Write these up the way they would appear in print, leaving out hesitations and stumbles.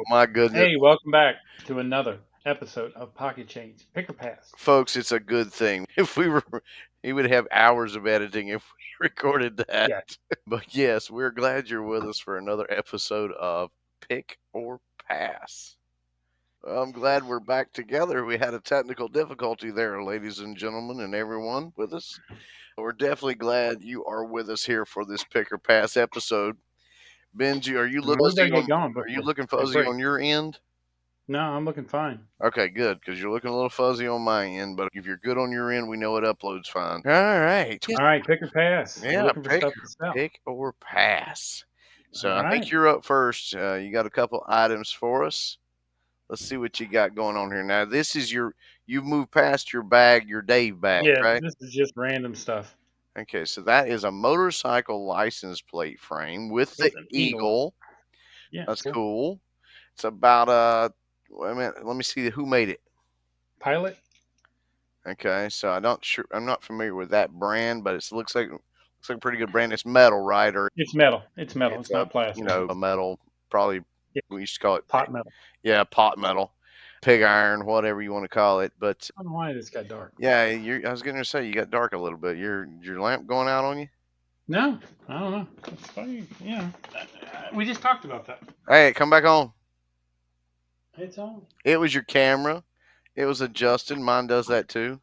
my goodness. Hey, welcome back to another episode of Pocket Change Picker Pass. Folks, it's a good thing. If we were, he would have hours of editing if we recorded that. Yeah. But yes, we're glad you're with us for another episode of Pick or Pass. I'm glad we're back together. We had a technical difficulty there, ladies and gentlemen, and everyone with us. We're definitely glad you are with us here for this Pick or Pass episode. Benji, are you We better get going Are you before looking the fuzzy break. on your end? No, I'm looking fine. Okay, good, because you're looking a little fuzzy on my end, but if you're good on your end, we know it uploads fine. All right. All right, Pick or Pass. We're Yeah, looking for stuff to sell. pick or pass. So All I right. think you're up first. You got a couple items for us. Let's see what you got going on here. Now, this is you've moved past your bag, your Dave bag, Yeah, right? this is just random stuff. Okay, so that is a motorcycle license plate frame with the With an eagle. eagle. Yeah, That's cool. It's about wait a minute, let me see who made it. Pilot. Okay, so I'm not familiar with that brand, but it looks like a pretty good brand. It's metal, right? Or It's metal. It's metal. it's It's not plastic. a metal, probably Yeah, we used to call it, pot metal. yeah, pot metal, pig iron, whatever you want to call it. But I don't know why this got dark. yeah, I was going to say you got dark a little bit. Your lamp going out on you? No, I don't know. It's funny. Yeah, we just talked about that. Hey, come back on. It's on. It was your camera. It was adjusted. Mine does that too.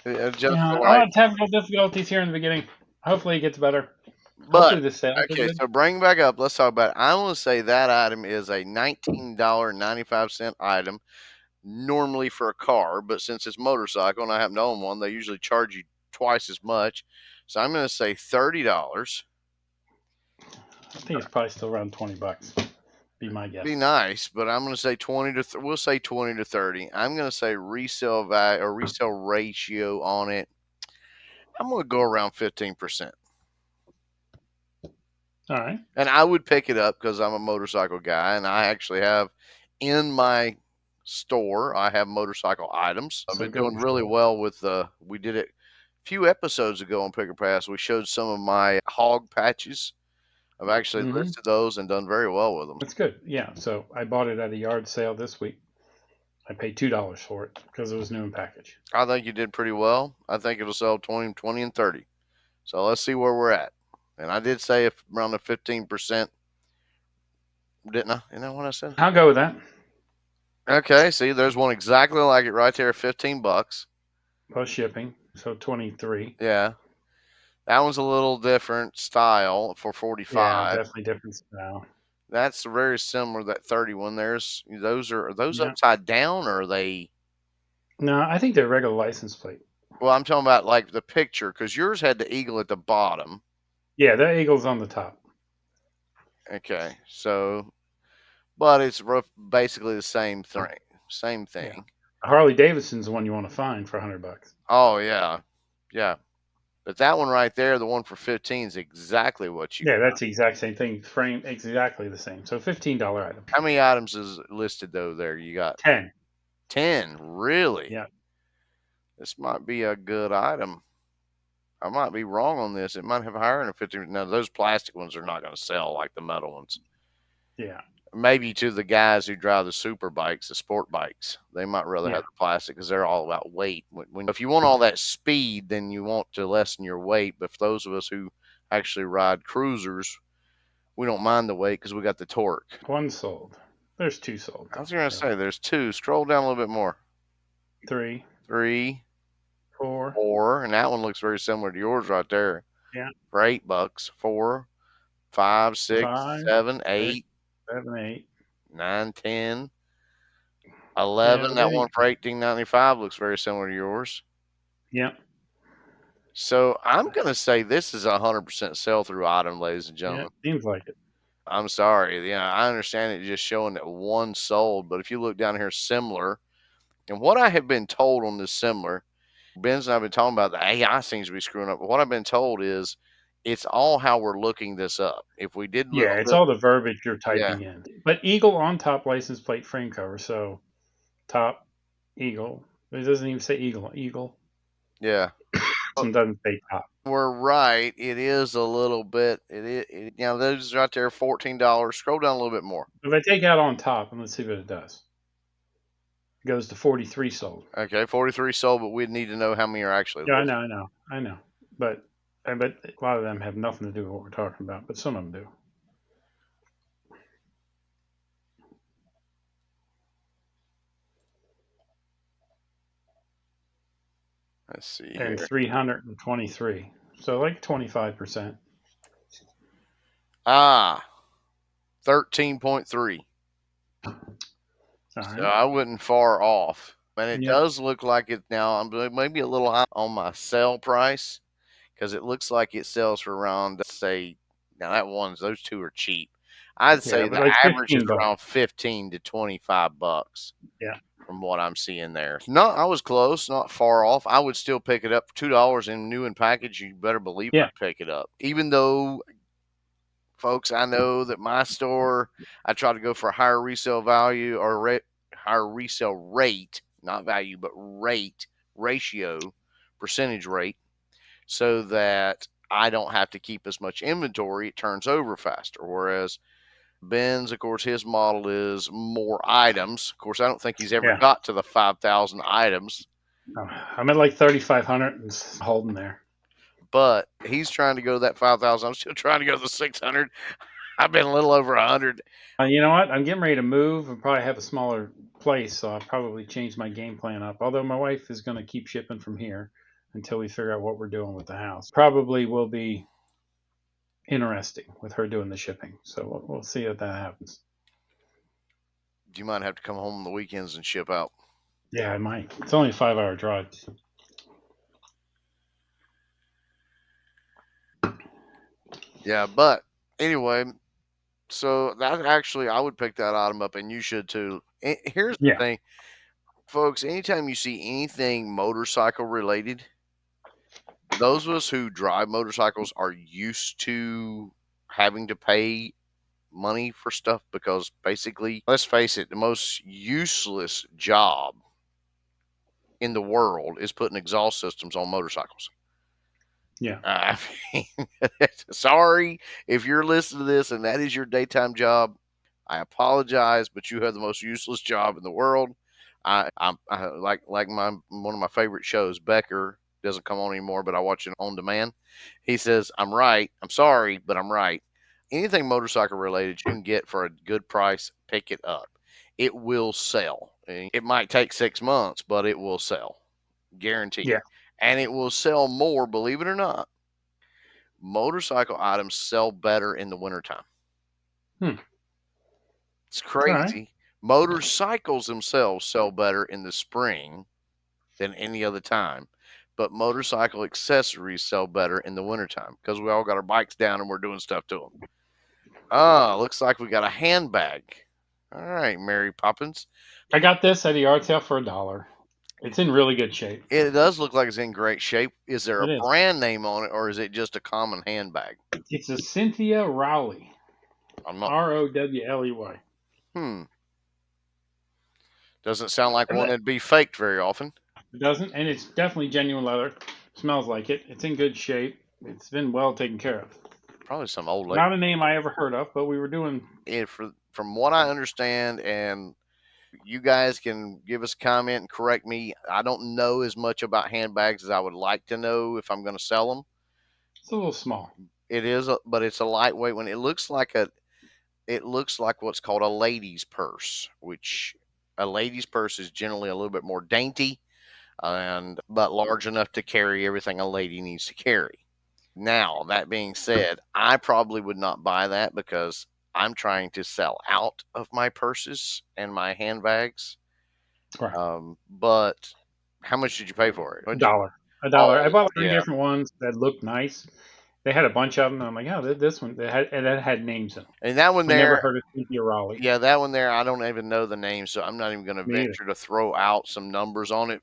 It adjusts Yeah, the a light. lot of technical difficulties here in the beginning. Hopefully, it gets better. But Hopefully, the sales are okay, good. so bring back up. Let's talk about it. I want to say that item is a $19.95 item normally for a car, but since it's motorcycle and I happen to own one, they usually charge you twice as much. So I'm going to say $30. I think it's probably still around $20. Be my guess. Be nice, but I'm going to say 20 to we'll say 20 to 30. I'm going to say resale value or resale ratio on it. I'm going to go around 15%. All right. And I would pick it up because I'm a motorcycle guy, and I actually have in my store, I have motorcycle items. I've been doing really well with we did it a few episodes ago on Picker Pass. We showed some of my hog patches. I've actually listed those and done very well with them. That's good. Yeah. So I bought it at a yard sale this week. I paid $2 for it because it was new in package. I think you did pretty well. I think it'll sell 20, and 30. So let's see where we're at. And I did say if around the 15%, didn't I? Isn't that what I said? I'll go with that. Okay, see, there's one exactly like it right there, $15. Plus shipping, so 23. Yeah, that one's a little different style for 45. Yeah, definitely different style. That's very similar to that 31. Are those Yeah. upside down or are they? No, I think they're regular license plate. Well, I'm talking about like the picture because yours had the eagle at the bottom. Yeah, the eagle's on the top. Okay, so, but it's basically the same thing. Same thing. Yeah. Harley Davidson's the one you want to find for $100. Oh yeah, yeah. But that one right there, the one for 15, is exactly what you. Yeah, that's the exact same thing. Frame exactly the same. So $15 item. How many items is listed though? There you got 10. 10. Really? Yeah. This might be a good item. I might be wrong on this. It might have higher than 15. Now those plastic ones are not going to sell like the metal ones. Yeah. Maybe to the guys who drive the super bikes, the sport bikes, they might rather have the plastic because they're all about weight. If you want all that speed, then you want to lessen your weight. But for those of us who actually ride cruisers, we don't mind the weight because we got the torque. One sold. There's 2 sold. I was going to say there's 2. Scroll down a little bit more. 3. 3. 4. 4. And that one looks very similar to yours right there. Yeah. For $8. 4, 5, 6, 5, 7, 8. 7, 8, 9, 10, 11. Yeah, that one for $18.95 looks very similar to yours. Yeah. So I'm going to say this is a 100% sell-through item, ladies and gentlemen. Yeah, seems like it. I'm sorry. Yeah, I understand it just showing that one sold, but if you look down here, similar, and what I have been told on this similar, Ben's and I have been talking about the AI seems to be screwing up, but what I've been told is it's all how we're looking this up. If we did, it's all the verbiage you're typing in. But eagle on top license plate frame cover. So top eagle. It doesn't even say eagle. Eagle. Yeah. It doesn't say top. We're right. It is a little bit. Those right there, $14. Scroll down a little bit more. If I take out on top, and let's see what it does. It goes to 43 sold. Okay, 43 sold, but we'd need to know how many are actually Yeah, listed. I know. But I bet a lot of them have nothing to do with what we're talking about, but some of them do. Let's see And here. 323. So like 25%. Ah, 13.3. All So right. I wasn't far off. And it Yep. does look like it now. I'm maybe a little high on my sell price because it looks like it sells for around, say, now those two are cheap. I'd Yeah, say but the like average is $15. around 15 to 25 bucks Yeah. from what I'm seeing there. No, I was close, not far off. I would still pick it up for $2 in new and package. You better believe Yeah. I'd pick it up. Even though, folks, I know that my store, I try to go for a higher resale value or higher resale rate, not value, but rate, ratio, percentage rate, so that I don't have to keep as much inventory. It turns over faster. Whereas Ben's, of course, his model is more items. Of course, I don't think he's ever Yeah. got to the 5,000 items, I'm at like 3,500 and holding there. but he's trying to go to that 5,000. I'm still trying to go to the 600. I've been a little over 100. You know what? I'm getting ready to move and probably have a smaller place, so I'll probably change my game plan up. Although my wife is going to keep shipping from here until we figure out what we're doing with the house. Probably will be interesting with her doing the shipping. So we'll see if that happens. You might have to come home on the weekends and ship out. Yeah, I might. It's only a 5 hour drive. Yeah, but anyway, so that actually, I would pick that item up, and you should too. Here's the Yeah, thing, folks. Anytime you see anything motorcycle related, those of us who drive motorcycles are used to having to pay money for stuff because basically, let's face it, the most useless job in the world is putting exhaust systems on motorcycles. yeah, I mean, sorry if you're listening to this and that is your daytime job. I apologize, but you have the most useless job in the world. Like my one of my favorite shows, Becker doesn't come on anymore, but I watch it on demand. He says, "I'm right. I'm sorry, but I'm right. Anything motorcycle related you can get for a good price, pick it up. It will sell. It might take 6 months, but it will sell, guaranteed, yeah. and it will sell more. Believe it or not, motorcycle items sell better in the wintertime. Hmm. It's All right. crazy. Motorcycles themselves sell better in the spring than any other time. But motorcycle accessories sell better in the wintertime because we all got our bikes down and we're doing stuff to them. Ah, looks like we got a handbag. All right, Mary Poppins. I got this at a yard sale for $1. It's in really good shape. It does look like it's in great shape. Is there a It is. brand name on it or is it just a common handbag? It's a Cynthia Rowley. I'm not. Rowley. Hmm. Doesn't sound like one It that'd be faked very often. doesn't, and it's definitely genuine leather. Smells like it. It's in good shape. It's been well taken care of. Probably some old lady. Not a name I ever heard of, but we were doing. From what I understand, and you guys can give us a comment and correct me. I don't know as much about handbags as I would like to know if I'm going to sell them. It's a little small. But it's a lightweight one. It looks like what's called a lady's purse, which a lady's purse is generally a little bit more dainty and but large enough to carry everything a lady needs to carry. Now, that being said, I probably would not buy that because I'm trying to sell out of my purses and my handbags. Right. But how much did you pay for it? A dollar. A dollar. I Oh, bought like three yeah. different ones that looked nice. They had a bunch of them. And I'm like, oh, this one that had names in them. And that one I never there, heard of Cynthia Raleigh. yeah, that one there, I don't even know the name, so I'm not even going to Me either. venture to throw out some numbers on it.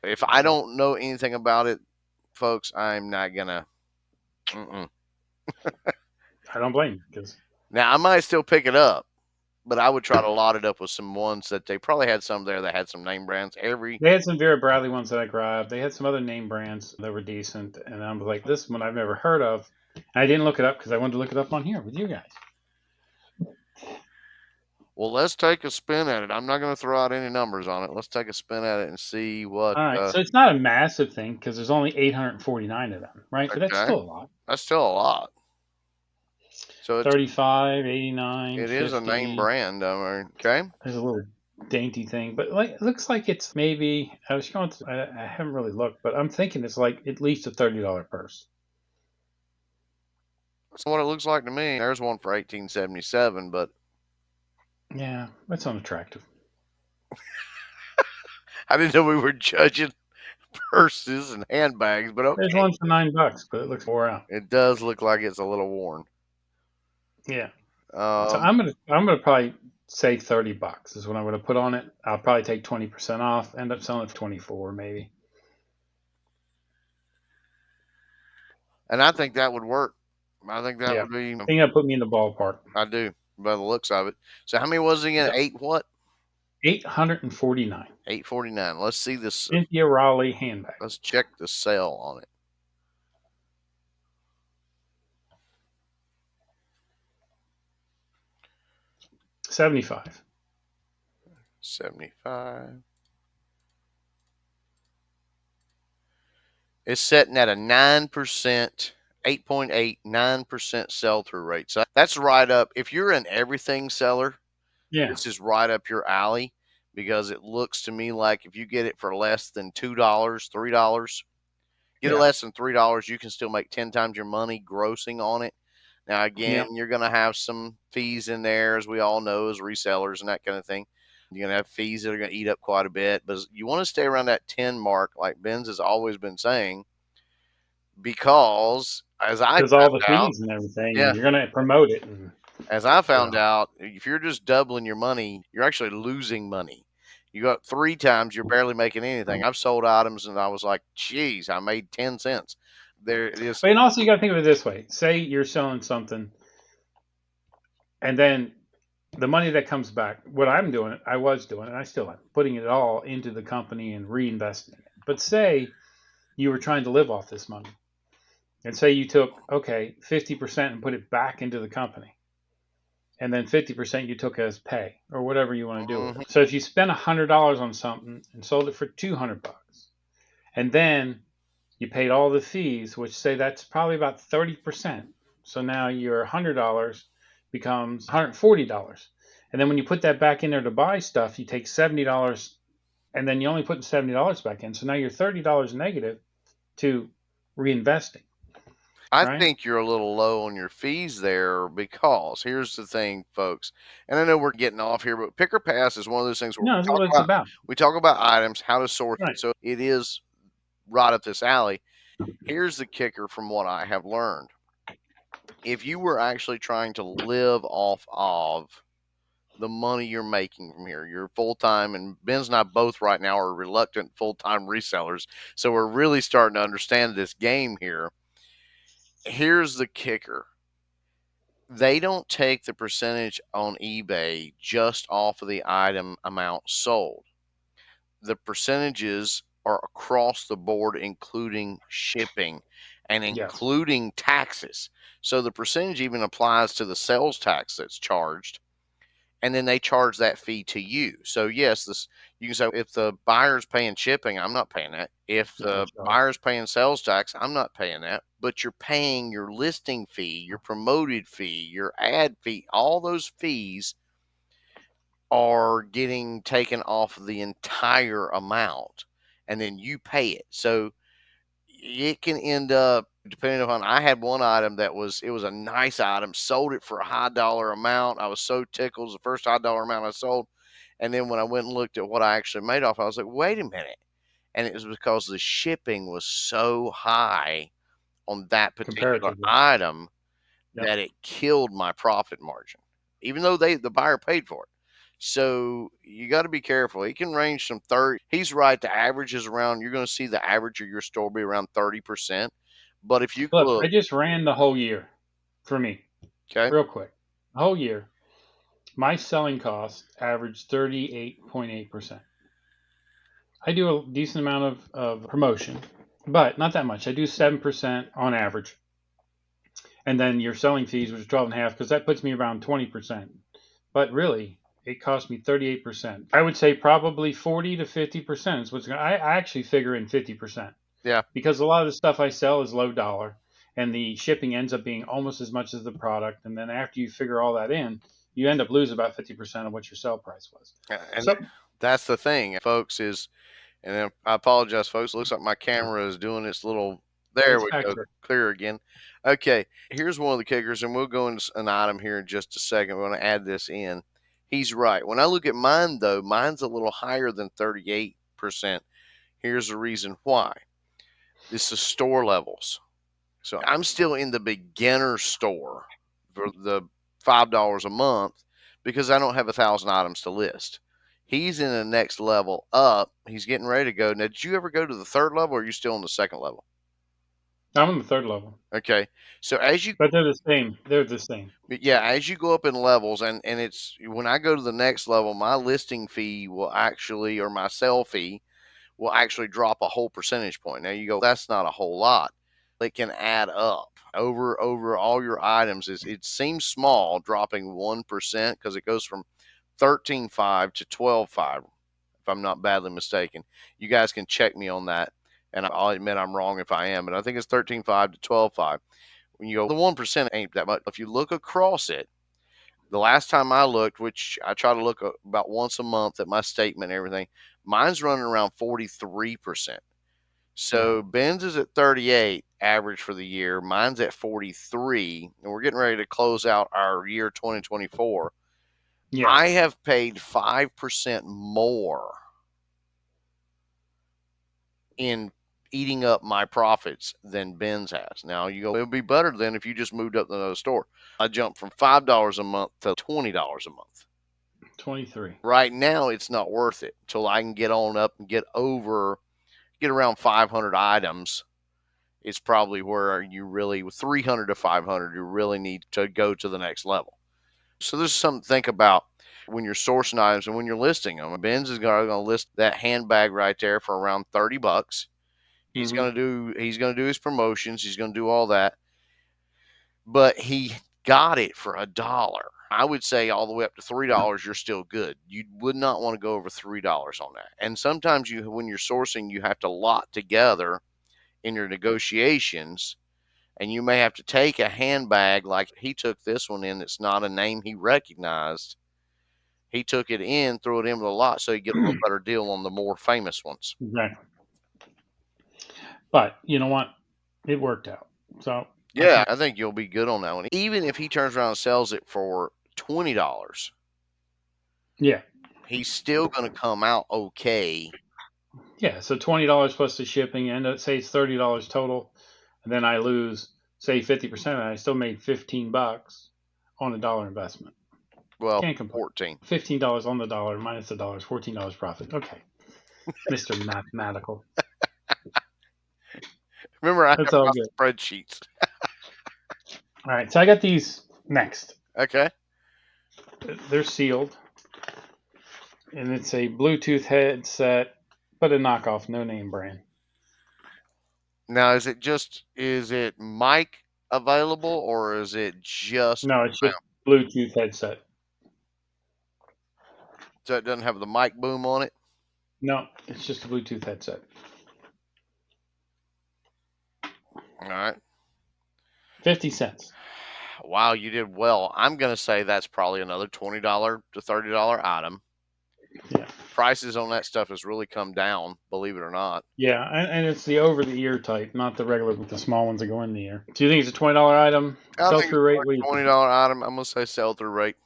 If I don't know anything about it, folks, I'm not going to. Mm-mm. I don't blame you because Now, I might still pick it up but I would try to lot it up with some ones that they probably had some there that had some name brands. They had some Vera Bradley ones that I grabbed. They had some other name brands that were decent, and I was like, this one I've never heard of. And I didn't look it up because I wanted to look it up on here with you guys. Well, let's take a spin at it. I'm not going to throw out any numbers on it. Let's take a spin at it and see what. All right, so it's not a massive thing because there's only 849 of them, right? But that's Okay, still a lot. that's still a lot. So 35, 89, it is a name 50. brand. Okay. There's a little dainty thing, but like it looks like it's maybe. I was going to. I haven't really looked, but I'm thinking it's like at least a $30 purse. That's what it looks like to me. There's one for 1877, but Yeah, that's unattractive. I didn't know we were judging purses and handbags. But There's okay, one for $9, but it looks wore out. it does look like it's a little worn. Yeah. So Um, I'm gonna probably say $30 is what I'm gonna put on it. I'll probably take 20% off. End up selling it for 24 maybe. and I think that would work. I think that Yeah. would be. I think that put me in the ballpark. I do by the looks of it. So how many was it again? Yep. Eight what? 849. 849. Let's see this. Cynthia Rowley handbag. Let's check the sale on it. 75. 75. It's setting at a 9%, 8.89% sell through rate. So that's right up. If you're an everything seller, Yeah. this is right up your alley because it looks to me like if you get it for less than $2, $3, get it Yeah. less than $3, you can still make 10 times your money grossing on it. Now, Yeah. again, you're going to have some fees in there, as we all know, as resellers and that kind of thing. You're going to have fees that are going to eat up quite a bit, but you want to stay around that 10 mark, like Ben's has always been saying, because as I Because all found the out, fees and everything, yeah, and you're gonna promote it, and as I found so. out, if you're just doubling your money, you're actually losing money. You got three times, you're barely making anything. I've sold items and I was like, geez, I made 10 cents. There it is. But and also you got to think of it this way: say you're selling something, and then the money that comes back. What I'm doing, I was doing, and I still am putting it all into the company and reinvesting it. But say you were trying to live off this money, and say you took 50% and put it back into the company, and then 50% you took as pay or whatever you want to do with Mhm. it. So if you spent $100 on something and sold it for $200, and then you paid all the fees, which say that's probably about 30%. So now your $100 becomes $140. And then when you put that back in there to buy stuff, you take $70 and then you only put $70 back in. So now you're $30 negative to reinvesting, I right? think you're a little low on your fees there because here's the thing, folks, and I know we're getting off here, but pick or pass is one of those things where No, that's what it's about. we talk about items, how to source it. Right. So it is right up this alley. Here's the kicker from what I have learned. If you were actually trying to live off of the money you're making from here, you're full time, and Ben's and I both right now are reluctant full time resellers. So we're really starting to understand this game here. Here's the kicker: they don't take the percentage on eBay just off of the item amount sold. The percentages are across the board, including shipping and Yes. including taxes. So the percentage even applies to the sales tax that's charged, and then they charge that fee to you. So yes, this you can say if the buyer's paying shipping, I'm not paying that. If Not a the joke. buyer's paying sales tax, I'm not paying that. But you're paying your listing fee, your promoted fee, your ad fee, all those fees are getting taken off the entire amount and then you pay it. So it can end up depending upon I had one item that was it was a nice item, sold it for a high dollar amount. I was so tickled. It was the first high dollar amount I sold. And then when I went and looked at what I actually made off, I was like, wait a minute. And it was because the shipping was so high on that particular Comparatively. item Yep. that it killed my profit margin, even though the buyer paid for it. So you got to be careful. It can range from 30. He's right. The average is around. You're going to see the average of your store be around 30%. But if you Look, I look, just ran the whole year for me okay, real quick. The whole year. My selling cost averaged 38.8%. I do a decent amount of promotion, but not that much. I do 7% on average. And then your selling fees, which is 12.5, because that puts me around 20%. But really, it cost me 38%. I would say probably 40 to 50% is what's going to, I actually figure in 50%, Yeah. because a lot of the stuff I sell is low dollar and the shipping ends up being almost as much as the product. And then after you figure all that in, you end up losing about 50% of what your sell price was. And So that's the thing, folks, is, and I apologize, folks. It looks like my camera is doing its little. There it's we back go. to it. Clear again. Okay. Here's one of the kickers, and we'll go into an item here in just a second. We're going to add this in. He's right. When I look at mine, though, mine's a little higher than 38%. Here's the reason why. This is store levels. So I'm still in the beginner store for the $5 a month because I don't have 1,000 items to list. He's in the next level up. He's getting ready to go. Now, did you ever go to the third level, or are you still on the second level? I'm on the third level, Okay. So as you, but they're the same. They're the same. yeah, as you go up in levels, and it's when I go to the next level, my listing fee will actually, or my sell fee will actually drop a whole percentage point. Now you go, that's not a whole lot. It can add up over all your items. It seems small, dropping 1% because it goes from 13.5 to 12.5, if I'm not badly mistaken. You guys can check me on that, and I'll admit I'm wrong if I am, but I think it's 13.5 to 12.5. When you go, the 1% ain't that much. If you look across it, the last time I looked, which I try to look about once a month at my statement and everything, mine's running around 43%. Yeah. So Ben's is at 38 average for the year. Mine's at 43, and we're getting ready to close out our year 2024. I Yes. have paid 5% more in eating up my profits than Ben's has. Now you go, it would be better than if you just moved up to another store. I jumped from $5 a month to $20 a month. 23. Right now, it's not worth it until I can get on up and get around 500 items. It's probably where you really, with 300 to 500, you really need to go to the next level. So there's something to think about when you're sourcing items and when you're listing them. Ben's is going to list that handbag right there for around $30. Mm-hmm. He's going to do his promotions. He's going to do all that, but he got it for $1. I would say all the way up to $3, you're still good. You would not want to go over $3 on that. And sometimes when you're sourcing, you have to lot together in your negotiations, and you may have to take a handbag like he took this one in. That's not a name he recognized. He took it in, threw it into the lot, so you get a little better deal on the more famous ones. Exactly. But you know what? It worked out. So I Yeah, can't. I think you'll be good on that one. Even if he turns around and sells it for $20, Yeah. he's still going to come out okay. Yeah. So $20 plus the shipping, and let's say it's $30 total, and then I lose say 50%, and I still made $15 on a dollar investment. Well, Can't complain. 14. $15 on the dollar minus the dollar is $14 profit. Okay, Mister Mathematical. Remember, I That's have all my good. spreadsheets. All right. So I got these next. Okay. They're sealed, and it's a Bluetooth headset, but a knockoff, no name brand. Now, is it mic available, or is it just No, it's just mount? Bluetooth headset. So it doesn't have the mic boom on it? No, it's just a Bluetooth headset. All right. 50 cents. Wow, you did well. I'm going to say that's probably another $20 to $30 item. Yeah. Prices on that stuff has really come down, believe it or not. Yeah, and it's the over the ear type, not the regular with the small ones that go in the ear. Do you think it's a $20 item? I Sell think it's through rate? probably What do you a think? $20 item. I'm going to say sell through rate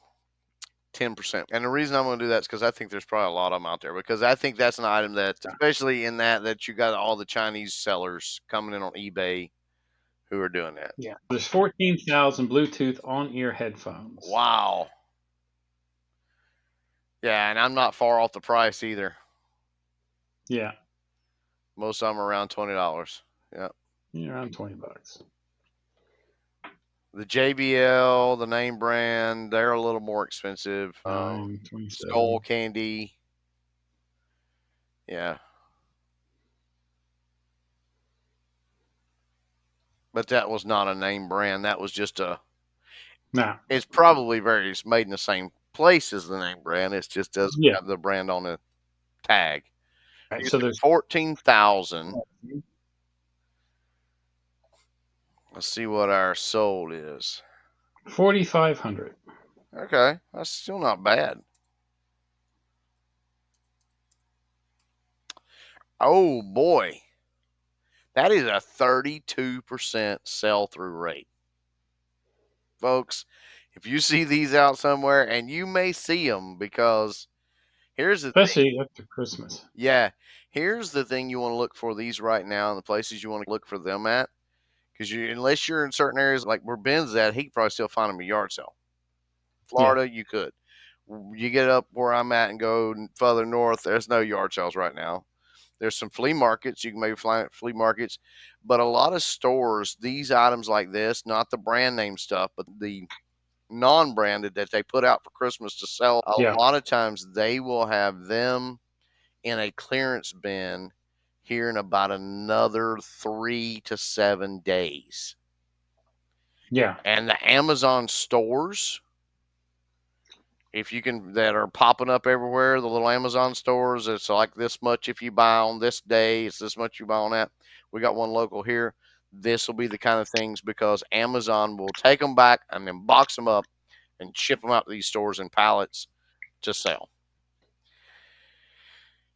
10%. And the reason I'm going to do that is because I think there's probably a lot of them out there, because I think that's an item that, especially in that you got all the Chinese sellers coming in on eBay who are doing that. Yeah. There's 14,000 Bluetooth on ear headphones. Wow. Yeah, and I'm not far off the price either. Yeah. Most of them are around $20. Yeah. Yeah, around $20. The JBL, the name brand, they're a little more expensive. 927. Skull Candy, yeah, but that was not a name brand. That was just a. Now, It's probably it's made in the same place as the name brand. It just doesn't yeah. have the brand on the tag. Right, You so said there's 14,000. Let's see what our sold is. 4,500. Okay, that's still not bad. Oh boy, that is a 32% sell through rate. Folks, if you see these out somewhere, and you may see them because here's the thing. Especially after Christmas. Yeah, here's the thing you want to look for these right now, and the places you want to look for them at. Because unless you're in certain areas like where Ben's at, he could probably still find them a yard sale. Yeah. Florida, you could. You get up where I'm at and go further north, there's no yard sales right now. There's some flea markets. You can maybe find flea markets, but a lot of stores, these items like this, not the brand name stuff, but the non-branded that they put out for Christmas to sell, a Yeah. lot of times they will have them in a clearance bin here in about another 3 to 7 days. Yeah. And the Amazon stores, if you can, that are popping up everywhere, the little Amazon stores, it's like this much if you buy on this day, it's this much you buy on that. We got one local here. This will be the kind of things because Amazon will take them back and then box them up and ship them out to these stores in pallets to sell.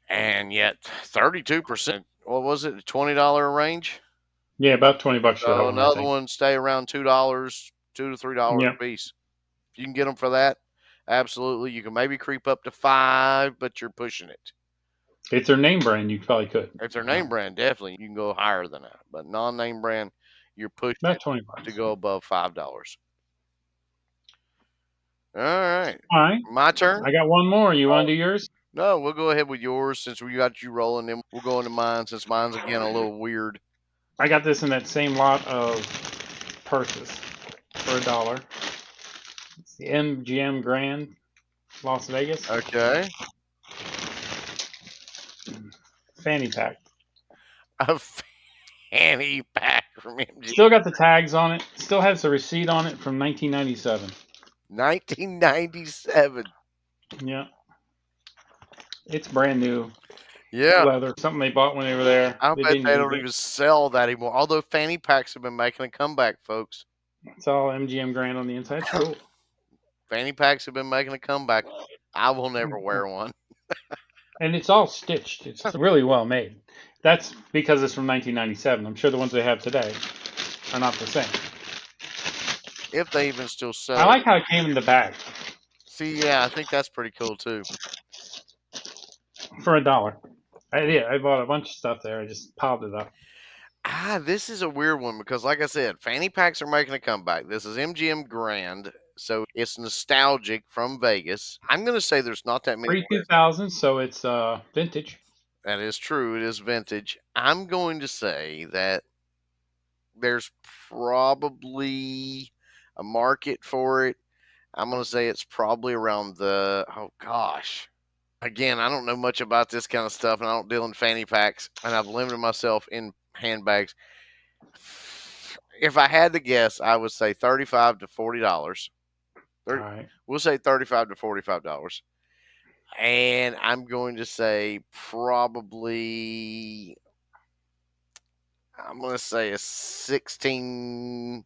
And yet 32%, what was it, $20 range? Yeah, about $20 for that So one, I another think. one stay around $2, $2 to $3 Yeah. a piece. If you can get them for that, absolutely. You can maybe creep up to 5, but you're pushing it. If it's their name brand, you probably could. If they're name brand, definitely you can go higher than that. But non-name brand, you're pushing About it to $20. go above $5. All right, All right. my turn. I got one more. You want to do yours? No, we'll go ahead with yours since we got you rolling. Then we'll go into mine since mine's again a little weird. I got this in that same lot of purses for $1. It's the MGM Grand Las Vegas Okay, fanny pack. a fanny pack from MG. Still got the tags on it. Still has the receipt on it from 1997. 1997. Yeah. It's brand new Yeah, leather. Something they bought when they were there. I They bet didn't they use don't it. even sell that anymore. Although fanny packs have been making a comeback, folks. It's all MGM Grand on the inside. It's cool. Fanny packs have been making a comeback. I will never wear one. And it's all stitched. It's really well made. That's because it's from 1997. I'm sure the ones they have today are not the same. If they even still I sell it. like how it came in the bag See, yeah, I think that's pretty cool too. for $1. I did. I bought a bunch of stuff there. I just piled it up. This is a weird one because, like I said, fanny packs are making a comeback. This is MGM Grand, so it's nostalgic from Vegas. I'm going to say there's not that many. Pre 2000, so it's vintage. That is true. It is vintage. I'm going to say that there's probably a market for it. I'm going to say it's probably around the, oh gosh. Again, I don't know much about this kind of stuff, and I don't deal in fanny packs, and I've limited myself in handbags. If I had to guess, I would say $35 to $40. All right. We'll say $35 to $45, and I'm going to say probably. I'm going to say a 16.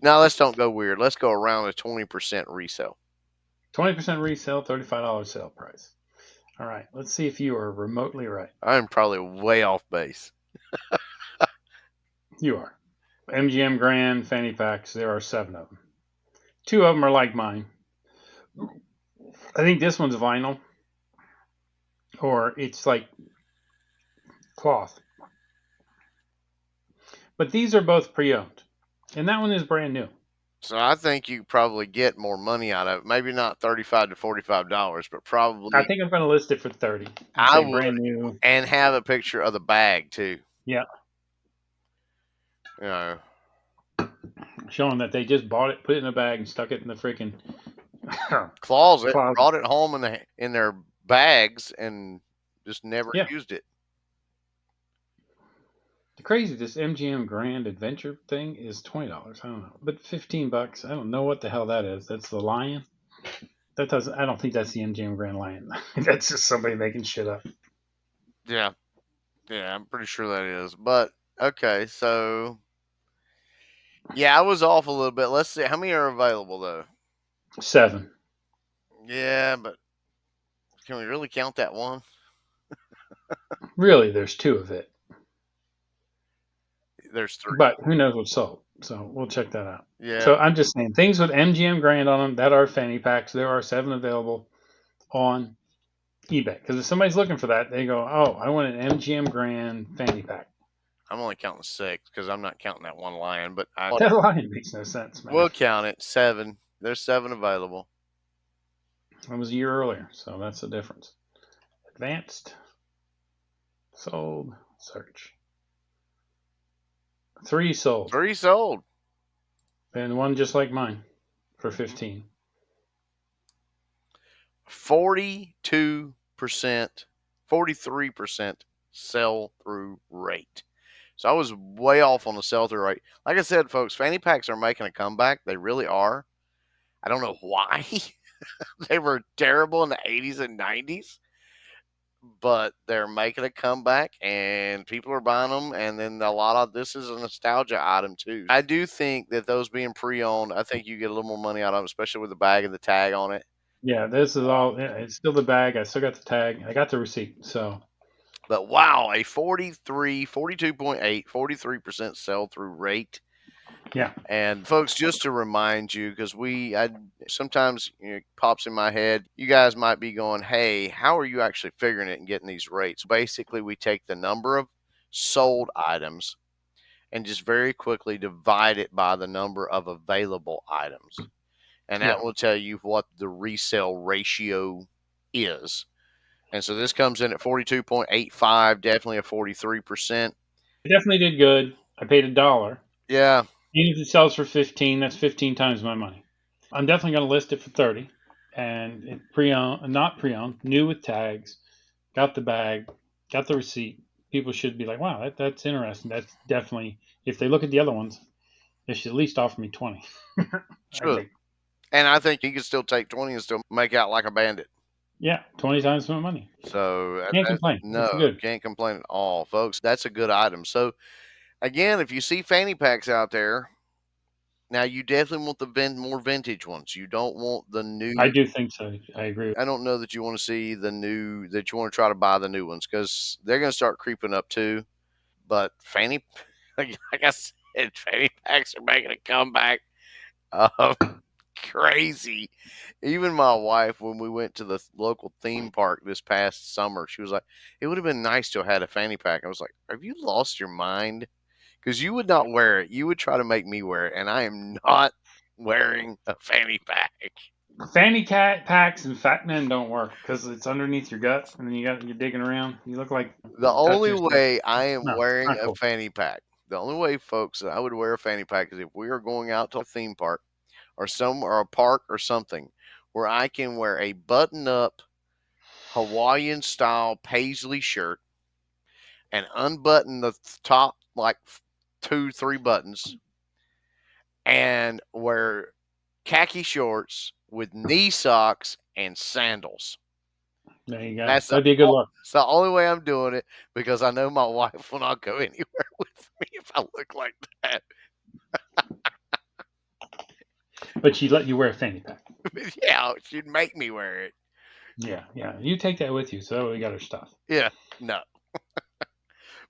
Now let's don't go weird. Let's go around a 20% resale. 20% resale, $35 sale price. All right. Let's see if you are remotely right. I'm probably way off base. You are. MGM Grand Fanny Packs, there are 7 of them. 2 of them are like mine. I think this one's vinyl, or it's like cloth. But these are both pre-owned, and that one is brand new. So I think you probably get more money out of it. Maybe not $35 to $45, but I probably think I'm going to list it for 30 and I say would, brand new. and have a picture of the bag too. Yeah. You know, showing that they just bought it, put it in a bag, and stuck it in the freaking closet, closet. brought it home in their bags, and just never Yeah. used it. The crazy, this MGM Grand Adventure thing is $20. I don't know, but $15. I don't know what the hell that is. That's the lion. That doesn't. I don't think that's the MGM Grand Lion. That's just somebody making shit up. Yeah, yeah, I'm pretty sure that is. But okay, so yeah, I was off a little bit. Let's see how many are available though. 7. Yeah, but can we really count that one? Really, there's 2 of it, There's three. but who knows what's sold? So we'll check that out. Yeah, So I'm just saying things with MGM Grand on them that are fanny packs. There are 7 available on eBay because if somebody's looking for that, they go, "Oh, I want an MGM Grand fanny pack." I'm only counting 6 because I'm not counting that one lion. But I That line makes no sense, man. will count it. 7. There's 7 available. It was a year earlier, so that's the difference. Advanced, sold, search. 3 sold, 3 sold. and one just like mine for 15. 42%, 43% sell through rate. So I was way off on the sell through rate. Like I said, folks, fanny packs are making a comeback. They really are. I don't know why. They were terrible in the 80s and 90s, but they're making a comeback and people are buying them. And then a lot of this is a nostalgia item too. I do think that those being pre owned, I think you get a little more money out of them, especially with the bag and the tag on it. Yeah, this is all. Yeah, it's still the bag. I still got the tag. I got the receipt. So But wow, a 42.8, 43% sell through rate. yeah, And folks, just to remind you, because I sometimes it pops in my head, you guys might be going, "Hey, how are you actually figuring it and getting these rates?" Basically, we take the number of sold items and just very quickly divide it by the number of available items, and that yeah. will tell you what the resale ratio is. And so this comes in at 42.85, definitely a 43%. I definitely did good. I paid $1. Yeah, Even if it sells for 15, that's 15 times my money. I'm definitely going to list it for 30, and it pre-owned, not pre-owned, new with tags. Got the bag, got the receipt. People should be like, "Wow, that's interesting." That's definitely. If they look at the other ones, they should at least offer me 20. I sure. think. And I think he can still take 20 and still make out like a bandit. Yeah, 20 times my money. So Can't complain. no, That's good. can't complain at all, folks. That's a good item. So again, if you see fanny packs out there, now you definitely want the more vintage ones. You don't want the I new. do think so. I agree. I don't know that you want to see the new, that you want to try to buy the new ones because they're going to start creeping up too. But fanny, like I said, fanny packs are making a comeback. Uh, Crazy. Even my wife, when we went to the local theme park this past summer, she was like, "It would have been nice to have had a fanny pack." I was like, "Have you lost your mind? Because you would not wear it. You would try to make me wear it, and I am not wearing a fanny pack." Fanny cat packs and fat men don't work because it's underneath your gut, and then you're digging around. You look like The you touch only yourself. way I am No, wearing not a cool. fanny pack, the only way, folks, that I would wear a fanny pack is if we are going out to a theme park or a park or something where I can wear a button up Hawaiian style paisley shirt and unbutton the top like two, three buttons and wear khaki shorts with knee socks and sandals. There you go. That's the, That'd be a good look. that's the only way I'm doing it because I know my wife will not go anywhere with me if I look like that. But she'd let you wear a fanny pack. Yeah, she'd make me wear it. Yeah, yeah. You take that with you, so we got our stuff. Yeah, no.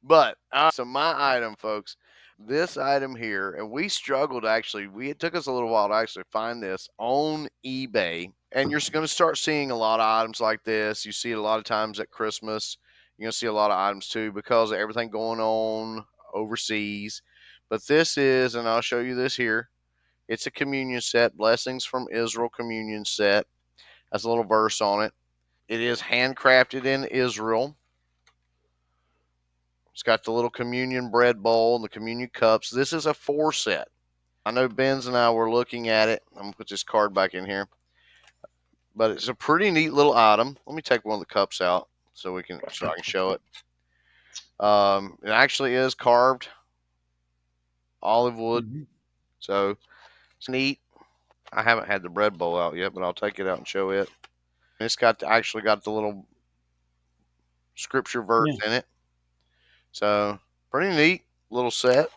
But so my item, folks, this item here, and we struggled actually. It took us a little while to actually find this on eBay, and you're going to start seeing a lot of items like this. You see it a lot of times at Christmas. You're going to see a lot of items too because of everything going on overseas. But this is, and I'll show you this here. It's a communion set, blessings from Israel communion set. Has a little verse on it. It is handcrafted in Israel. It's got the little communion bread bowl and the communion cups. This is a 4 set. I know Ben's and I were looking at it. I'm gonna put this card back in here, but it's a pretty neat little item. Let me take one of the cups out so I can show it. It actually is carved olive wood, Mm-hmm. so it's neat. I haven't had the bread bowl out yet, but I'll take it out and show it. It's actually got the little scripture verse Yeah. in it, so pretty neat little set.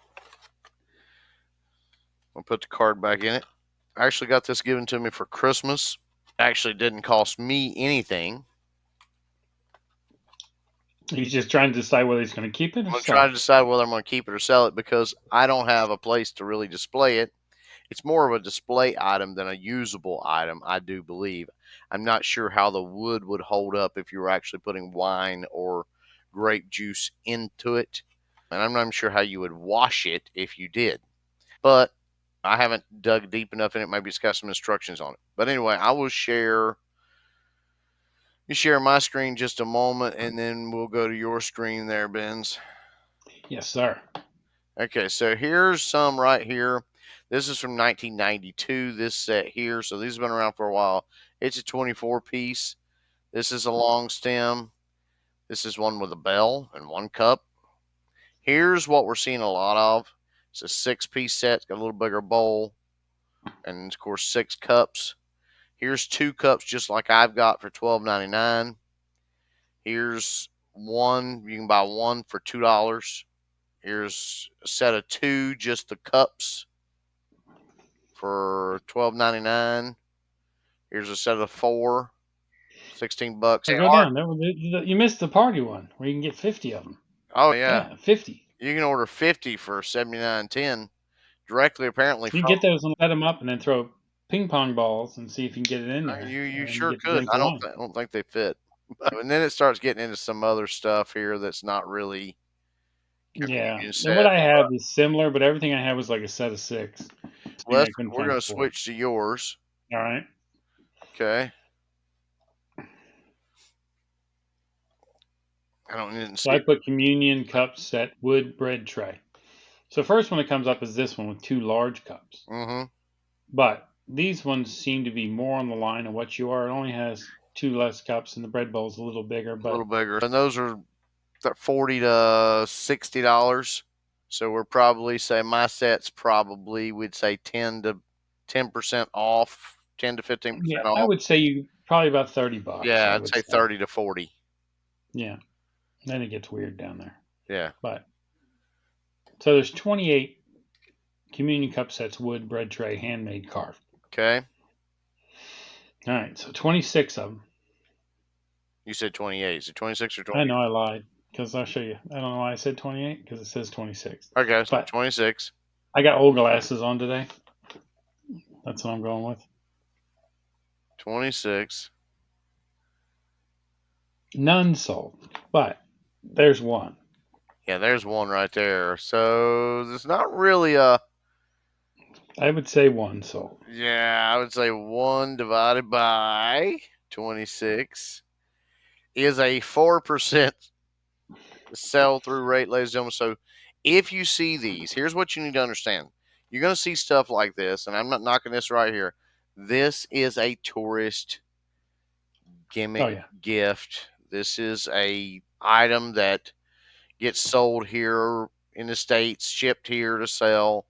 I'll put the card back in it. I actually got this given to me for Christmas. It actually didn't cost me anything. He's just trying to decide whether he's going to keep it or I'm gonna sell try it. to decide whether I'm gonna keep it or sell it because I don't have a place to really display it. It's more of a display item than a usable item, I do believe. I'm not sure how the wood would hold up if you were actually putting wine or grape juice into it. And I'm not even sure how you would wash it if you did. But I haven't dug deep enough in it. Maybe it's got some instructions on it. But anyway, I will share my screen just a moment and then we'll go to your screen there, Ben's. Yes, sir. Okay, so here's some right here. This is from 1992, this set here. So these have been around for a while. It's a 24 piece. This is a long stem. This is one with a bell and one cup. Here's what we're seeing a lot of. It's a 6-piece set. It's got a little bigger bowl and, of course, 6 cups. Here's 2 cups just like I've got for $12.99. Here's one. You can buy one for $2. Here's a set of 2, just the cups for $12.99. Here's a set of 4, $16. So They go are. down. You missed the party one where you can get 50 of them. Oh yeah, Yeah, 50. you can order 50 for $79.10 directly apparently You from. can get those and set them up and then throw ping pong balls and see if you can get it in there. You And you sure get to could. drink the wine. I don't think they fit. And then it starts getting into some other stuff here that's not really Yeah. convenience And set. what I have is similar, but everything I have was like a set of 6. Thing I couldn't We're find going to 4. switch to yours. All right. Okay. I don't even So see I it. put communion cup set wood bread tray. So first one that comes up is this one with 2 large cups. Mm-hmm. But these ones seem to be more on the line of what you are. It only has 2 less cups and the bread bowl is a little bigger, A little but bigger. And those are $40 to $60. So we're probably say my set's probably we'd say 10% off, 10 to 15% yeah, I off. would say you probably about $30, Yeah, I I'd would say say. 30 to 40. Yeah. Then it gets weird down there. Yeah. But so there's 28 communion cup sets, wood, bread tray, handmade, carved. Okay. All right, so 26 of them. You said 28. Is it 26 or I 20? know I lied because I'll show you. I don't know why I said 28 because it says 26. Okay, so But 26. I got old glasses on today. That's what I'm going with. 26. None sold, but there's one. Yeah, there's one right there. So there's not really a. I would say one sold. Yeah, I would say 1 divided by 26 is a 4% sell through rate, ladies and gentlemen. So if you see these, here's what you need to understand. You're going to see stuff like this, and I'm not knocking this right here. This is a tourist Oh gimmick yeah, gift. This is a item that gets sold here in the States, shipped here to sell.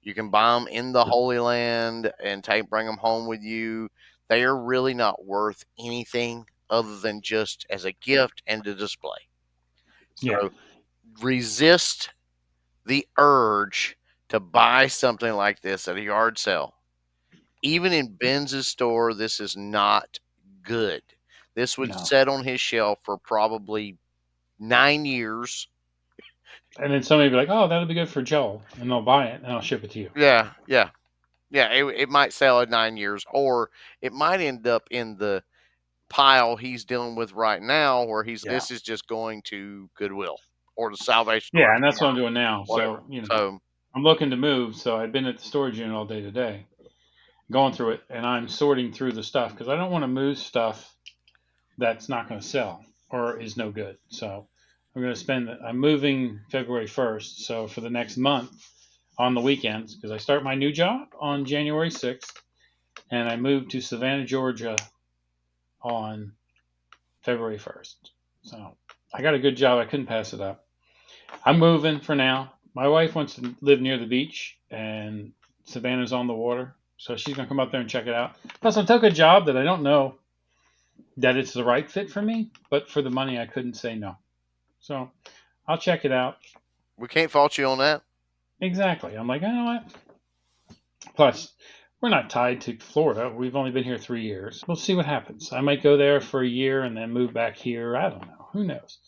You can buy them in the Holy Land and bring them home with you. They are really not worth anything other than just as a gift and to display. yeah. So resist the urge to buy something like this at a yard sale. Even in Benz's store, this is not good. This would No. set on his shelf for probably 9 years. And then somebody be like, "Oh, that'll be good for Joel," and they'll buy it and I'll ship it to you. Yeah, yeah, yeah. It might sell at 9 years, or it might end up in the pile he's dealing with right now, where Yeah. this is just going to Goodwill or the Salvation Yeah, Army and that's or what I'm doing now. whatever. So So I'm looking to move. So I've been at the storage unit all day today, going through it, and I'm sorting through the stuff because I don't want to move stuff that's not going to sell or is no good. So I'm going to spend. I'm moving February 1st. So for the next month, on the weekends because I start my new job on January 6th, and I moved to Savannah, Georgia on February 1st. So I got a good job. I couldn't pass it up. I'm moving for now. My wife wants to live near the beach, and Savannah's on the water, so she's gonna come up there and check it out. Plus, I took a job that I don't know that it's the right fit for me, but for the money, I couldn't say no. So I'll check it out. We can't fault you on that. Exactly. I'm like, you know what? Plus, we're not tied to Florida. We've only been here 3 years. We'll see what happens. I might go there for a year and then move back here. I don't know. Who knows?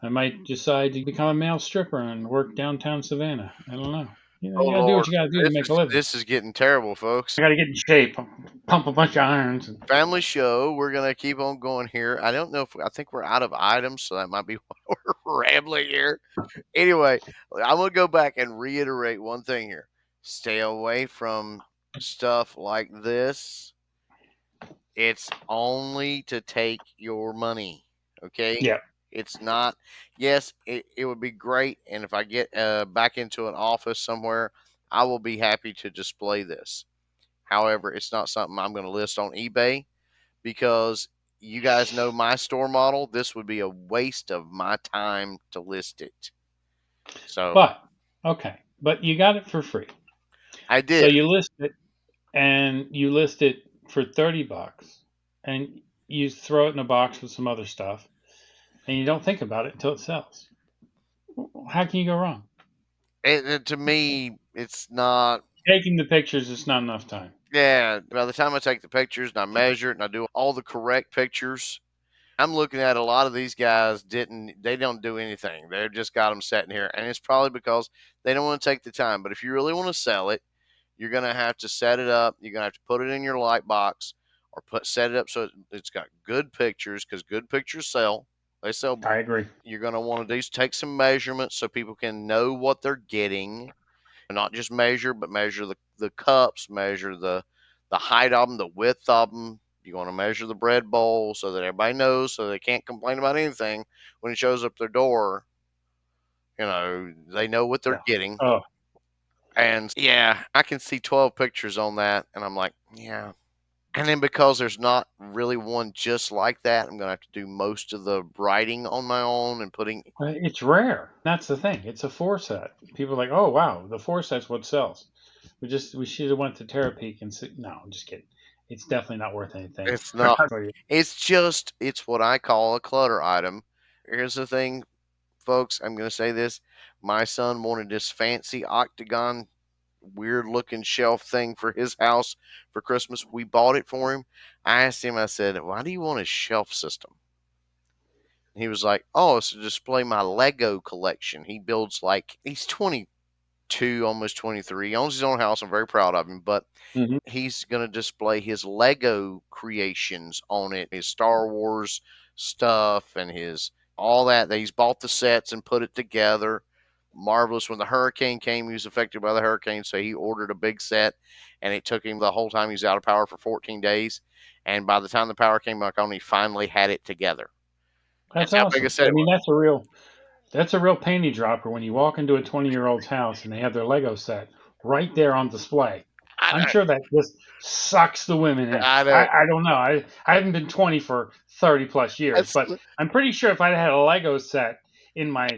I might decide to become a male stripper and work downtown Savannah. I don't know. Oh You got to do what Lord, you got to do to this make a is living. this is getting terrible, folks. I got to get in shape, pump a bunch of irons. And Family show. We're gonna keep on going here. I don't know if I think we're out of items, so that might be why we're rambling here. Anyway, I'm gonna go back and reiterate one thing here. Stay away from stuff like this. It's only to take your money. Okay? yeah. It's not, yes, it would be great. And if I get back into an office somewhere, I will be happy to display this. However, it's not something I'm going to list on eBay because you guys know my store model. This would be a waste of my time to list it. So But, okay. But you got it for free. I So did. you list it and you list it for $30 and you throw it in a box with some other stuff and you don't think about it until it sells. How can you go wrong? To me, it's not. Taking the pictures is not enough time. Yeah, by the time I take the pictures and I measure it and I do all the correct pictures, I'm looking at a lot of these guys they don't do anything. They've just got them sitting here, and it's probably because they don't want to take the time. But if you really want to sell it, you're going to have to set it up. You're going to have to put it in your light box or set it up so it's got good pictures because good pictures sell. They sell. I agree. You're going to want to take some measurements so people can know what they're getting, not just measure, but measure the cups, measure the height of them, the width of them. You want to measure the bread bowl so that everybody knows, so they can't complain about anything when it shows up their door. They know what they're Yeah. getting. Oh, And yeah, I can see 12 pictures on that, and I'm like, yeah. And then because there's not really one just like that, I'm gonna have to do most of the writing on my own and putting. it's rare. That's the thing. It's a four set. People are like, oh wow, the four set's what sells. We should have went to Terapeak and see. No, I'm just kidding. It's definitely not worth anything. It's not. For you. It's what I call a clutter item. Here's the thing, folks. I'm gonna say this. My son wanted this fancy octagon, weird looking shelf thing for his house for Christmas. We bought it for him. I asked him. I said, "Why do you want a shelf system?" And he was like, "Oh, it's to display my Lego collection." He builds like he's 22, almost 23. He owns his own house. I'm very proud of him, but Hmm. he's going to display his Lego creations on it, his Star Wars stuff and his all that. He's bought the sets and put it together. Marvelous. When the hurricane came, he was affected by the hurricane, so he ordered a big set, and it took him the whole time he was out of power for 14 days. And by the time the power came back on, he finally had it together. That's That's how big a awesome. set I it mean, was. that's a real panty dropper when you walk into a 20-year-old's house and they have their Lego set right there on display. I I'm know. sure that just sucks the women in. I know. I don't know. I haven't been 20 for 30 plus years, That's but I'm pretty sure if I had a Lego set in my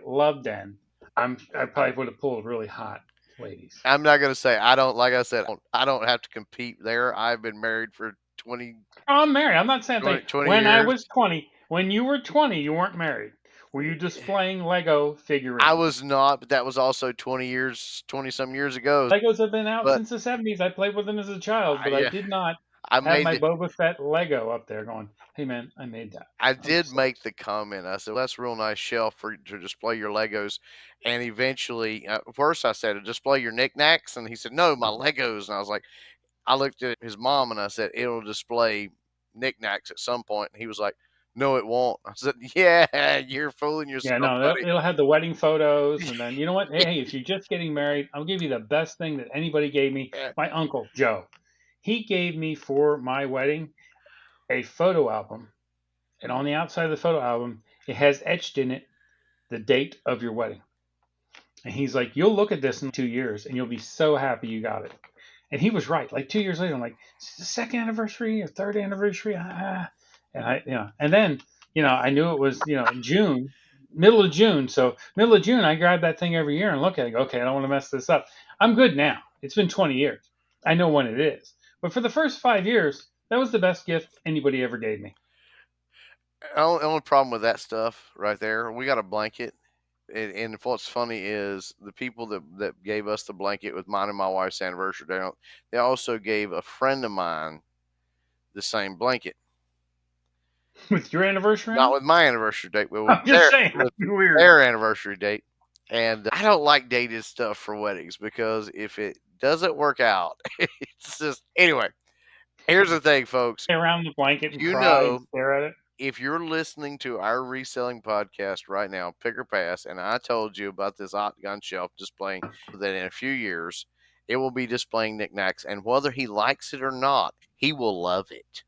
love den, I probably would have pulled really hot ladies. I'm not gonna say I don't. Like I said, I don't have to compete there. I've been married for 20, Oh, I'm married. I'm not saying 20, thing. 20 When I years. was 20, when you were 20, you weren't married. Were you displaying Lego I figurines? was not, but that was also 20 some years ago. Legos have been out But since the 70s. I played with them as a child, but I yeah, did not I have made my it. Boba Fett Lego up there going, hey man, I made that. I I'm did just like, make the comment. I said, well, "That's a real nice shelf for to display your Legos." And eventually, first I said, "Display your knickknacks," and he said, "No, my Legos." And I was like, I looked at his mom and I said, "It'll display knickknacks at some point." And he was like, "No, it won't." I said, "Yeah, you're fooling yeah, yourself, no, buddy." it'll have the wedding photos. And then, you know what? Hey, if you're just getting married, I'll give you the best thing that anybody gave me. Yeah. My uncle, Joe, he gave me for my wedding a photo album. And on the outside of the photo album, it has etched in it the date of your wedding. And he's like, you'll look at this in 2 years and you'll be so happy you got it. And he was right. Like 2 years later, I'm like, it's the second anniversary or third anniversary. And and then, I knew it was, June, middle of June. So middle of June, I grab that thing every year and look at it. And go, okay, I don't want to mess this up. I'm good now. It's been 20 years. I know when it is. But for the first 5 years, that was the best gift anybody ever gave me. Only problem with that stuff right there, we got a blanket. And what's funny is the people that gave us the blanket with mine and my wife's anniversary, they also gave a friend of mine the same blanket. With your anniversary on Not it? with my anniversary date, but I'm just saying, that'd be weird. their anniversary date. And I don't like dated stuff for weddings because if it doesn't work out, it's just anyway. Here's the thing, folks. Around the blanket and You cry and know, stare at it. if you're listening to our reselling podcast right now, Pick or Pass, and I told you about this octagon shelf displaying that in a few years it will be displaying knickknacks, and whether he likes it or not, he will love it.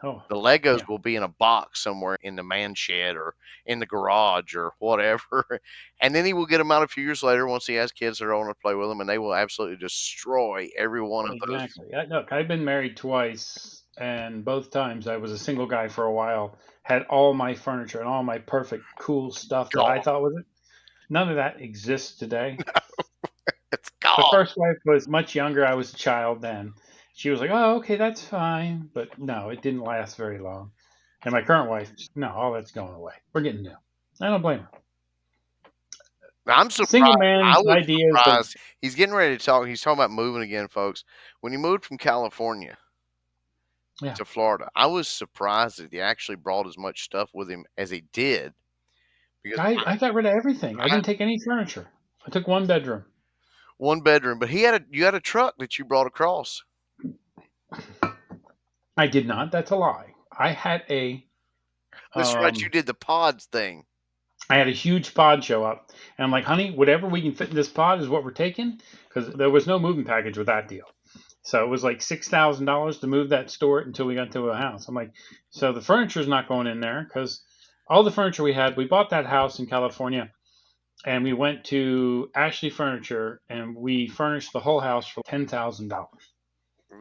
Oh, The Legos yeah. will be in a box somewhere in the man shed or in the garage or whatever. And then he will get them out a few years later once he has kids that are old enough to play with them, and they will absolutely destroy every one of those. Exactly. Look, I've been married twice, and both times I was a single guy for a while, had all my furniture and all my perfect, cool stuff that I Gone. thought was it. None of that exists today. It's The gone. first wife was much younger. I was a child then. She was like, oh, okay, that's fine. But no, it didn't last very long. And my current wife, no, all that's going away. We're getting new. I don't blame her. I'm Single surprised. I man's was ideas of, surprised. He's getting ready to talk. He's talking about moving again, folks. When he moved from California yeah, to Florida, I was surprised that he actually brought as much stuff with him as he did because I got rid of everything. I I had didn't take any furniture. I took one bedroom. one bedroom, but you had a truck that you brought across. I did not. That's a lie. That's right. You Um, did the pods thing. I had a huge pod show up, and I'm like, honey, whatever we can fit in this pod is what we're taking, because there was no moving package with that deal. So it was like $6,000 to move that store until we got to a house. I'm like, so the furniture's not going in there because all the furniture we had, we bought that house in California, and we went to Ashley Furniture, and we furnished the whole house for $10,000,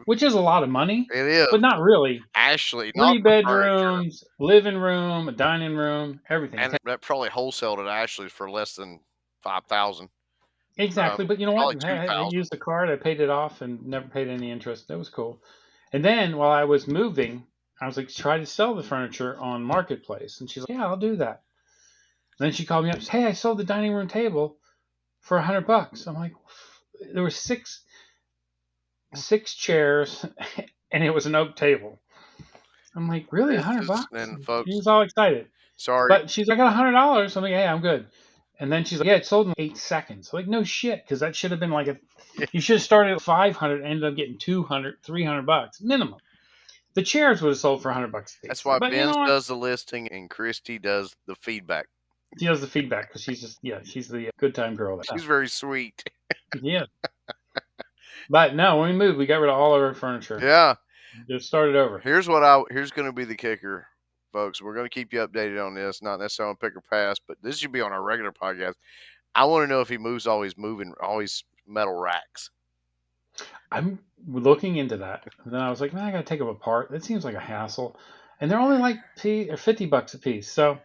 which is a lot of money, It is but not really. Ashley, not Three the furniture, bedrooms, living room, a dining room, everything. and that probably wholesaled at Ashley's for less than 5,000. Exactly, but you know what? Probably two I thousand. used the card, I paid it off, and never paid any interest. That was cool. And then while I was moving, I was like, try to sell the furniture on Marketplace, and she's like, yeah, I'll do that. And then she called me up, and said, hey, I sold the dining room table for $100. I'm like, there were six chairs, and it was an oak table. I'm like, really, a This hundred is, bucks? and She folks, was all excited. sorry. But she's like, I got $100. I'm like, hey, I'm good. And then she's like, yeah, it sold in 8 seconds. I'm like, no shit, because that should have been like you should have started at 500 and ended up getting 200, $300 minimum. The chairs would have sold for $100 a That's piece. why But you Ben know what? does the listing and Christy does the feedback. She does the feedback because she's just, yeah, she's the good time girl. She's very sweet. Yeah. But no, when we moved, we got rid of all of our furniture. Yeah. Just started over. Here's going to be the kicker, folks. We're going to keep you updated on this, not necessarily on Pick or Pass, but this should be on our regular podcast. I want to know if he moves all his metal racks. I'm looking into that. And then I was like, man, I got to take them apart. That seems like a hassle. And they're only like $50 a piece. So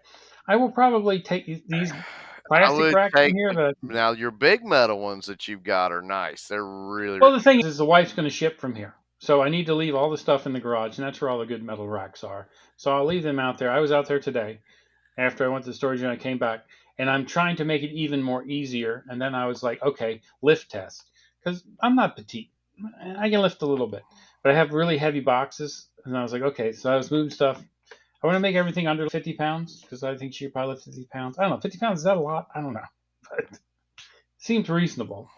I will probably take these I plastic would racks in take here that. now your big metal ones that you've got are nice. They're really, Well, the thing is the wife's going to ship from here. So I need to leave all the stuff in the garage, and that's where all the good metal racks are. So I'll leave them out there. I was out there today after I went to the storage and I came back, and I'm trying to make it even more easier. And then I was like, okay, lift test. Because I'm not petite. I can lift a little bit, but I have really heavy boxes. And I was like, okay, so I was moving stuff. I want to make everything under 50 pounds because I think she could probably lift 50 pounds. I don't know. 50 pounds, is that a lot? I don't know. But it seems reasonable.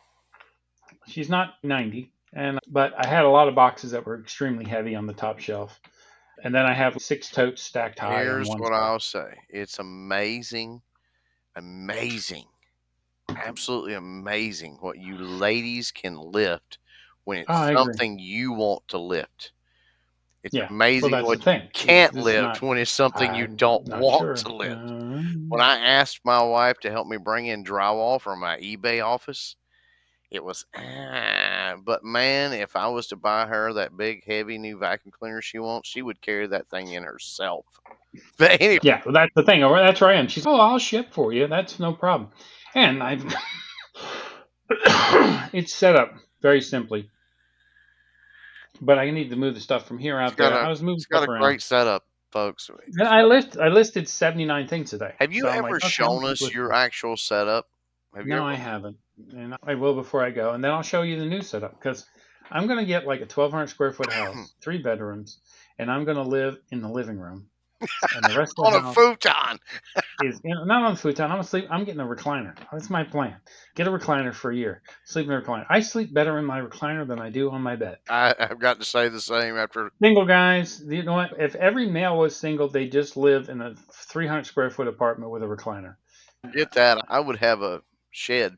She's not 90. But I had a lot of boxes that were extremely heavy on the top shelf. And then I have 6 totes stacked high on here's one what side. I'll say. It's amazing, amazing, absolutely amazing what you ladies can lift when Oh, it's I agree. something you want to lift. It's Yeah. Well, amazing that's the what you thing. can't This is lift not. when it's something you I'm don't not want sure. to lift. when I asked my wife to help me bring in drywall from my eBay office, it was, but man, if I was to buy her that big, heavy new vacuum cleaner she wants, she would carry that thing in herself. But anyway, Yeah, well, that's the thing. That's where I am. She's, oh, I'll ship for you. That's no problem. And I've, it's set up very simply, but I need to move the stuff from here it's out got there. a I was moving it's got stuff a around. great setup, folks. And I listed 79 things today. Have So you I'm like, ever okay, I'm gonna shown keep us your listing. actual setup? Have you No, I ever? haven't, and I will before I go, and then I'll show you the new setup because I'm gonna get like a 1,200 square foot house, 3 bedrooms, and I'm gonna live in the living room, and the rest of On the a house futon. is, not on the futon. I'm gonna sleep. I'm getting a recliner. That's my plan. Get a recliner for a year. Sleep in a recliner. I sleep better in my recliner than I do on my bed. I've got to say the same after. Single guys, you know what? If every male was single, they just live in a 300 square foot apartment with a recliner. Get that. I would have a shed.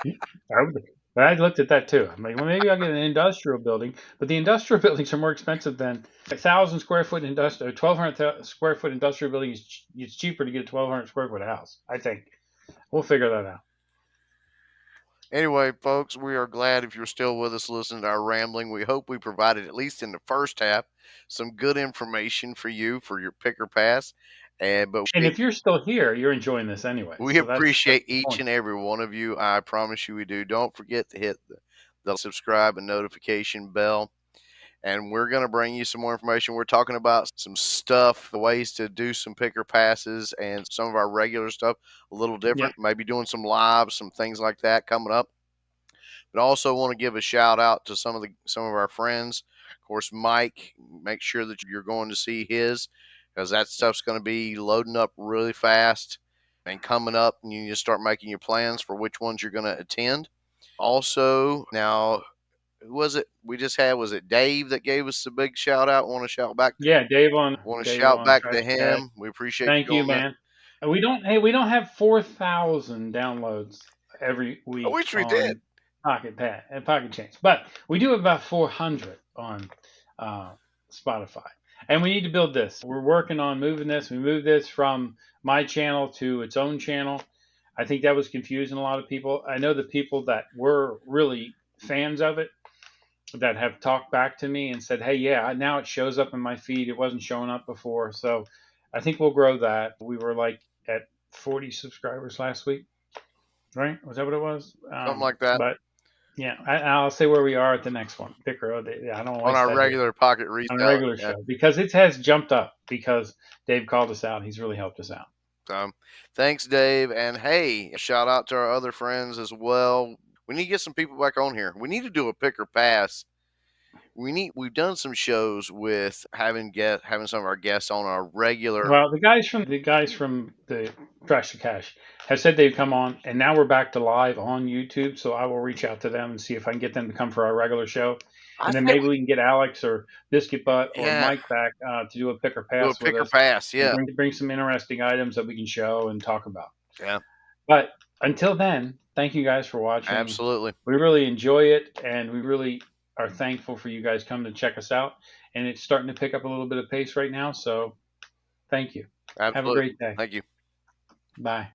I would, but I looked at that too. I'm like, well, maybe I'll get an industrial building, but the industrial buildings are more expensive than 1,000 square foot industrial, 1,200 square foot industrial building. It's cheaper to get a 1,200 square foot house. I think we'll figure that out. Anyway, folks, we are glad if you're still with us listening to our rambling. We hope we provided, at least in the first half, some good information for you for your pick or pass. But And if you're still here, you're enjoying this anyway. we So that's appreciate the each point. and every one of you. I promise you we do. Don't forget to hit the subscribe and notification bell. And we're going to bring you some more information. We're talking about some stuff, the ways to do some picker passes, and some of our regular stuff a little Yeah, different. Maybe doing some lives, some things like that coming up. But also want to give a shout out to some of our friends. Of course, Mike. Make sure that you're going to see his because that stuff's going to be loading up really fast and coming up, and you need to start making your plans for which ones you're going to attend. Also, now who was it we just had? Was it Dave that gave us a big shout out? Want to shout back? yeah. Want to Dave shout on back Trash to Cash. him. We appreciate Thank you you, doing that. man. And we don't. Hey, we don't have 4,000 downloads every I week wish we did. on Pocket Pad and Pocket Change, but we do have about 400 on uh, Spotify, and we need to build this. We're working on moving this. We moved this from my channel to its own channel. I think that was confusing a lot of people. I know the people that were really fans of it that have talked back to me and said, "Hey, yeah, now it shows up in my feed. It wasn't showing up before." So I think we'll grow that. We were like at 40 subscribers last week, right? Was that what it was? Something like that But yeah, I'll say where we are at the next one. Picker, I don't on waste our that here regular pocket on a reseller. regular Yeah. show because it has jumped up because Dave called us out. He's really helped us out. Thanks, Dave. And hey, shout out to our other friends as well. We need to get some people back on here. We need to do a pick or pass. We've done some shows with having some of our guests on our regular. Well, the guys from the Trash to Cash have said they'd come on, and now we're back to live on YouTube. So I will reach out to them and see if I can get them to come for our regular show, I and then say maybe we can get Alex or Biscuit Butt or yeah, Mike back to do a pick or do a pass with pick or us pass. and Yeah, bring some interesting items that we can show and talk about. yeah, But until then, thank you guys for watching. absolutely, We really enjoy it, and we really are thankful for you guys coming to check us out. And it's starting to pick up a little bit of pace right now. So thank you. Have a absolutely. great day. Thank you. Bye.